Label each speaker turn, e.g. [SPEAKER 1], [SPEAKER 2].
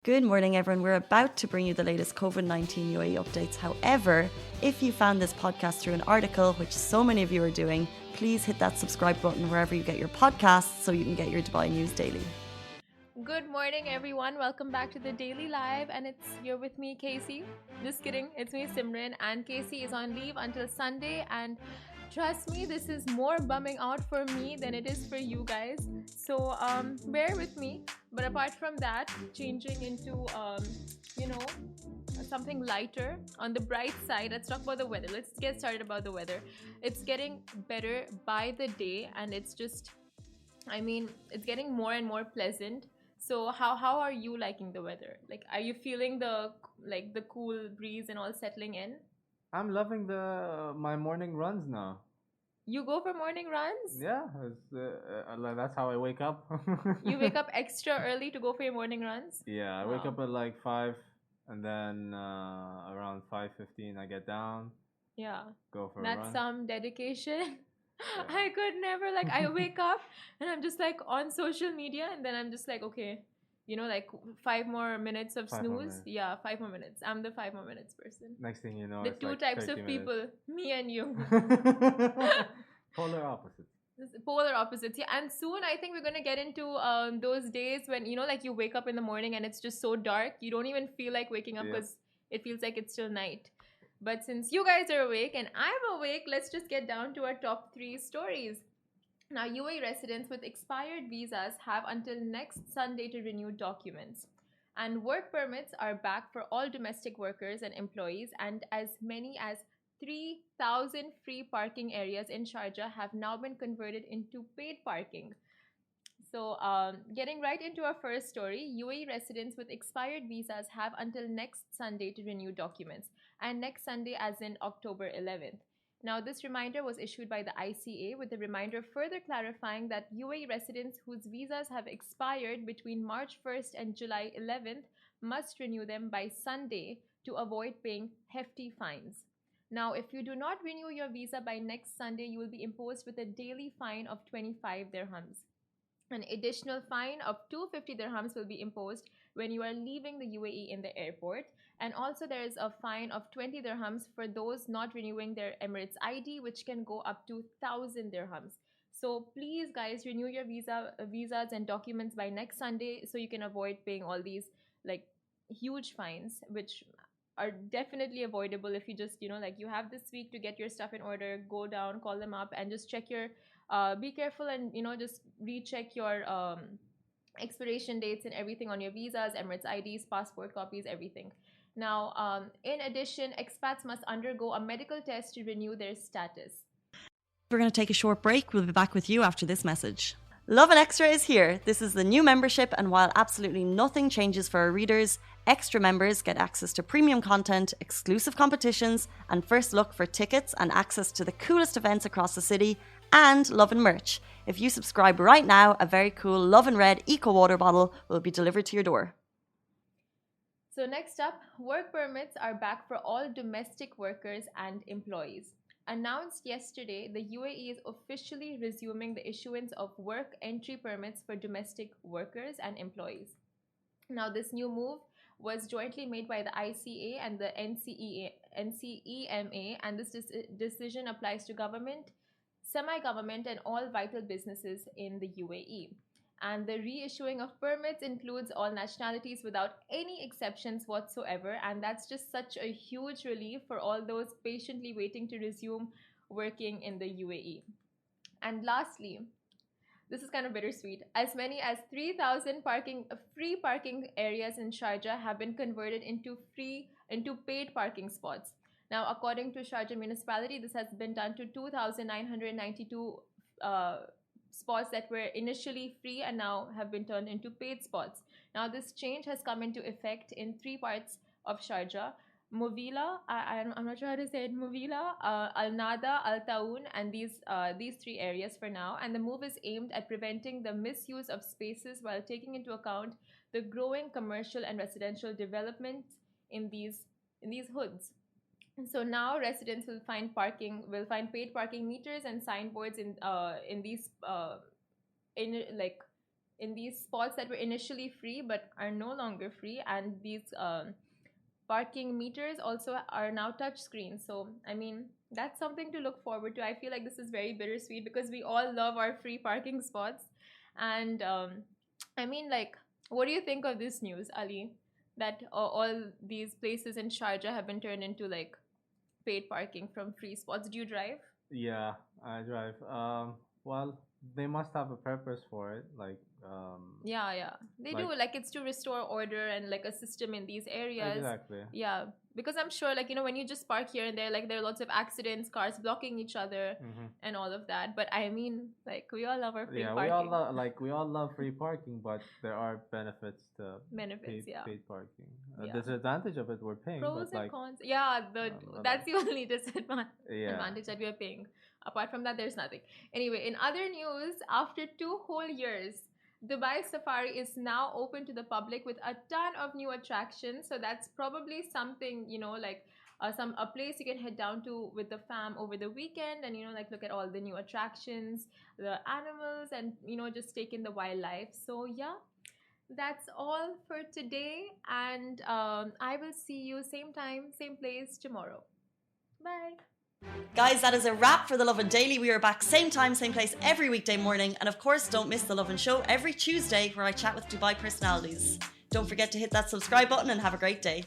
[SPEAKER 1] Good morning, everyone. We're about to bring you the latest COVID-19 UAE updates. However, if you found this podcast through an article, which so many of you are doing, please hit that subscribe button wherever you get your podcasts so you can get your Dubai news daily.
[SPEAKER 2] Good morning, everyone. Welcome back to the Daily Live, and you're with me, Casey. Just kidding, it's me, Simran, and Casey is on leave until Sunday. And trust me, this is more bumming out for me than it is for you guys. So bear with me. But apart from that, changing into something lighter on the bright side. Let's talk about the weather. Let's get started about the weather. It's getting better by the day, and it's getting more and more pleasant. So how are you liking the weather? Like, are you feeling the cool breeze and all settling in?
[SPEAKER 3] I'm loving the my morning runs now.
[SPEAKER 2] You go for morning runs?
[SPEAKER 3] Yeah, that's how I wake up.
[SPEAKER 2] You wake up extra early to go for your morning runs?
[SPEAKER 3] Yeah, I wake up at like 5, and then around 5:15 I get down,
[SPEAKER 2] Yeah.
[SPEAKER 3] go for a
[SPEAKER 2] That's
[SPEAKER 3] run.
[SPEAKER 2] some dedication.
[SPEAKER 3] Yeah.
[SPEAKER 2] I could never, like, I wake up and I'm just like on social media, and then I'm just like, okay, like 5 more minutes of
[SPEAKER 3] 5 more
[SPEAKER 2] snooze.
[SPEAKER 3] minutes.
[SPEAKER 2] Yeah, 5 more minutes. I'm the 5 more minutes person.
[SPEAKER 3] Next thing you know,
[SPEAKER 2] The
[SPEAKER 3] it's
[SPEAKER 2] two
[SPEAKER 3] like
[SPEAKER 2] types
[SPEAKER 3] 30
[SPEAKER 2] of
[SPEAKER 3] minutes.
[SPEAKER 2] people, me and you.
[SPEAKER 3] Polar opposites.
[SPEAKER 2] Polar opposites. Yeah, and soon I think we're gonna get into those days when like you wake up in the morning and it's just so dark you don't even feel like waking up
[SPEAKER 3] Yep.
[SPEAKER 2] because it feels like it's still night. But since you guys are awake and I'm awake, let's just get down to our top 3 stories. Now, UAE residents with expired visas have until next Sunday to renew documents. And work permits are back for all domestic workers and employees, and as many as 3,000 free parking areas in Sharjah have now been converted into paid parking. So, getting right into our first story, UAE residents with expired visas have until next Sunday to renew documents, and next Sunday, as in October 11th. Now, this reminder was issued by the ICA, with the reminder further clarifying that UAE residents whose visas have expired between March 1st and July 11th must renew them by Sunday to avoid paying hefty fines. Now, if you do not renew your visa by next Sunday, you will be imposed with a daily fine of 25 dirhams. An additional fine of 250 dirhams will be imposed when you are leaving the UAE in the airport. And also, there is a fine of 20 dirhams for those not renewing their Emirates ID, which can go up to 1,000 dirhams. So please, guys, renew your visas and documents by next Sunday so you can avoid paying all these like huge fines, which are definitely avoidable if you just like you have this week to get your stuff in order. Go down, call them up, and just check your be careful, and just recheck your expiration dates and everything on your visas, Emirates IDs, passport copies, everything. Now, in addition, expats must undergo a medical test to renew their status.
[SPEAKER 1] We're going to take a short break. We'll be back with you after this message. Lovin Extra is here. This is the new membership, and while absolutely nothing changes for our readers, extra members get access to premium content, exclusive competitions, and first look for tickets and access to the coolest events across the city, and Lovin merch. If you subscribe right now, a very cool Lovin Red Eco Water bottle will be delivered to your door.
[SPEAKER 2] So next up, work permits are back for all domestic workers and employees. Announced yesterday, the UAE is officially resuming the issuance of work entry permits for domestic workers and employees. Now, this new move was jointly made by the ICA and the NCEMA, and this decision applies to government, semi-government, and all vital businesses in the UAE. And the reissuing of permits includes all nationalities without any exceptions whatsoever. And that's just such a huge relief for all those patiently waiting to resume working in the UAE. And lastly, this is kind of bittersweet. As many as 3,000 free parking areas in Sharjah have been converted into paid parking spots. Now, according to Sharjah municipality, this has been done to 2,992 spots that were initially free and now have been turned into paid spots. Now, this change has come into effect in 3 parts of Sharjah: Movila, I'm not sure how to say it, Movila, Al Nada, Al Taun, and these 3 areas for now. And the move is aimed at preventing the misuse of spaces while taking into account the growing commercial and residential development in these hoods. So now residents will find paid parking meters and signboards in these in like in these spots that were initially free but are no longer free, and these parking meters also are now touch screens. So I mean, that's something to look forward to. I feel like this is very bittersweet because we all love our free parking spots. And I mean, like, what do you think of this news, Ali, that all these places in Sharjah have been turned into like paid parking from free spots? Do you drive?
[SPEAKER 3] Yeah, I drive. Well, they must have a purpose for it. Like,
[SPEAKER 2] Yeah, they
[SPEAKER 3] like
[SPEAKER 2] do. Like, it's to restore order and like a system in these areas.
[SPEAKER 3] exactly.
[SPEAKER 2] Yeah, because I'm sure, like, when you just park here and there, like, there are lots of accidents, cars blocking each other, and all of that. But I mean, like, we all love our free
[SPEAKER 3] Yeah,
[SPEAKER 2] parking.
[SPEAKER 3] we all love free parking, but there are benefits to
[SPEAKER 2] Benefits, yeah.
[SPEAKER 3] paid parking.
[SPEAKER 2] Yeah.
[SPEAKER 3] Disadvantage of it, we're paying,
[SPEAKER 2] Pros
[SPEAKER 3] but
[SPEAKER 2] and
[SPEAKER 3] like
[SPEAKER 2] cons. Yeah, that's the only disadvantage
[SPEAKER 3] yeah,
[SPEAKER 2] that we are paying. Apart from that, there's nothing. Anyway, in other news, after 2 whole years, Dubai Safari is now open to the public with a ton of new attractions. So that's probably something, like a place you can head down to with the fam over the weekend, and like look at all the new attractions, the animals, and just take in the wildlife. So yeah, that's all for today, and I will see you same time, same place tomorrow. Bye.
[SPEAKER 1] Guys, that is a wrap for the Lovin Daily. We are back same time, same place every weekday morning. And of course, don't miss the Lovin Show every Tuesday where I chat with Dubai personalities. Don't forget to hit that subscribe button and have a great day.